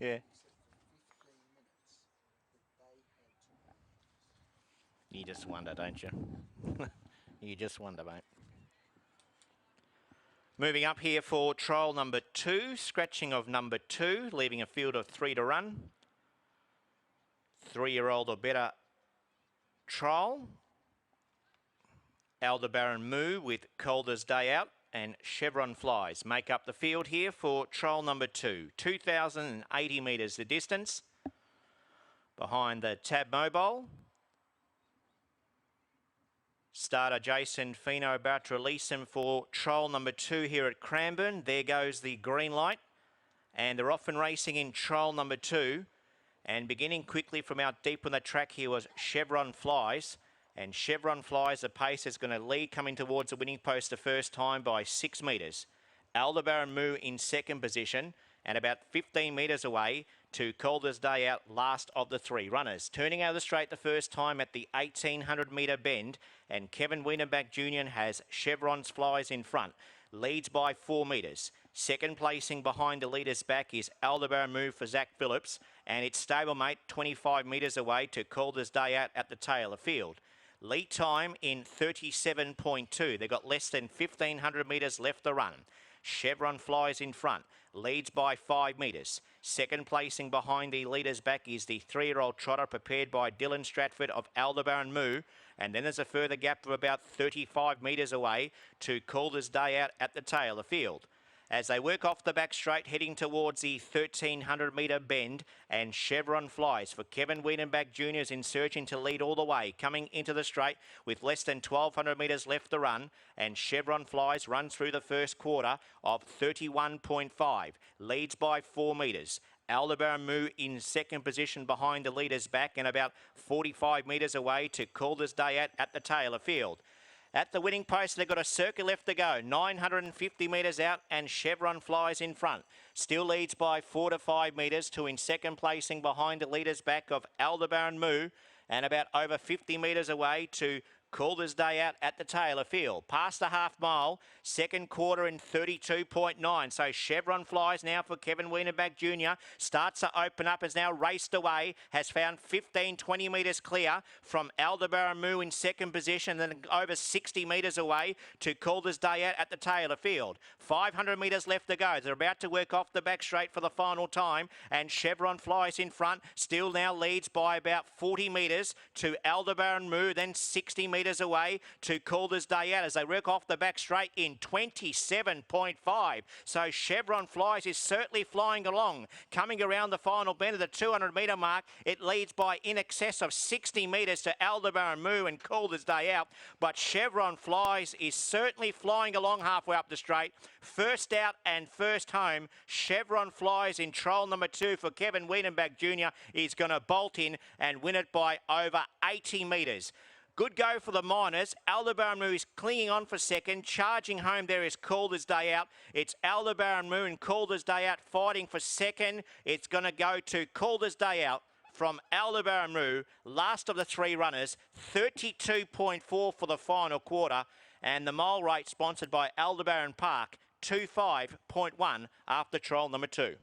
Yeah. You just wonder, don't you? You just wonder, mate. Moving up here for trial number 2, scratching of number 2, leaving a field of 3 to run. 3-year-old or better trial. Aldebaran Moo with Calder's Day Out and Chevron Flies make up the field here for trial number 2. 2,080 metres the distance. Behind the Tab Mobile. Starter Jason Fino about to release him for trial number 2 here at Cranbourne. There goes the green light. And they're off and racing in trial number 2. And beginning quickly from out deep on the track here was Chevron Flies. And Chevron Flies, the pace is going to lead coming towards the winning post the first time by 6 metres. Aldebaran Moo in second position and about 15 metres away to Calder's Day Out, last of the 3 runners. Turning out of the straight the first time at the 1,800 metre bend, and Kevin Wienerback Jr. has Chevron's Flies in front. Leads by 4 metres. Second placing behind the leader's back is Aldebaran Moo for Zach Phillips, and it's stablemate 25 metres away to Calder's Day Out at the tail of field. Lead time in 37.2. They've got less than 1,500 metres left to run. Chevron Flies in front, leads by 5 metres. Second placing behind the leader's back is the 3-year-old trotter prepared by Dylan Stratford of Aldebaran Moo. And then there's a further gap of about 35 metres away to Calder's Day Out at the tail of field. As they work off the back straight, heading towards the 1,300 metre bend, and Chevron Flies for Kevin Wienerback Jr. is insurging to lead all the way, coming into the straight with less than 1,200 metres left to run, and Chevron Flies runs through the first quarter of 31.5, leads by 4 metres. Aldebaran Moo in second position behind the leader's back and about 45 metres away to Calder's Day Out at the tail of field. At the winning post, they've got a circle left to go, 950 metres out, and Chevron Flies in front. Still leads by 4 to 5 metres to in second placing behind the leader's back of Aldebaran Moo, and about over 50 metres away to Calder's Day Out at the tail of field. Past the half mile, second quarter in 32.9. So Chevron Flies now for Kevin Wienerback Jr. Starts to open up, has now raced away, has found 15, 20 metres clear from Aldebaran Moo in second position, then over 60 metres away to Calder's Day Out at the tail of field. 500 metres left to go. They're about to work off the back straight for the final time, and Chevron Flies in front, still now leads by about 40 metres to Aldebaran Moo, then 60 metres away to Calder's Day Out as they work off the back straight in 27.5. So Chevron Flies is certainly flying along. Coming around the final bend of the 200 metre mark, it leads by in excess of 60 metres to Aldebaran Moo and Calder's Day Out. But Chevron Flies is certainly flying along halfway up the straight. First out and first home, Chevron Flies in trial number 2 for Kevin Wienerback Jr. is going to bolt in and win it by over 80 metres. Good go for the Miners. Aldebaran Moo is clinging on for second. Charging home there is Calder's Day Out. It's Aldebaran Moo and Calder's Day Out fighting for second. It's going to go to Calder's Day Out from Aldebaran Moo. Last of the 3 runners. 32.4 for the final quarter. And the mile rate sponsored by Aldebaran Park. 25.1 after trial number 2.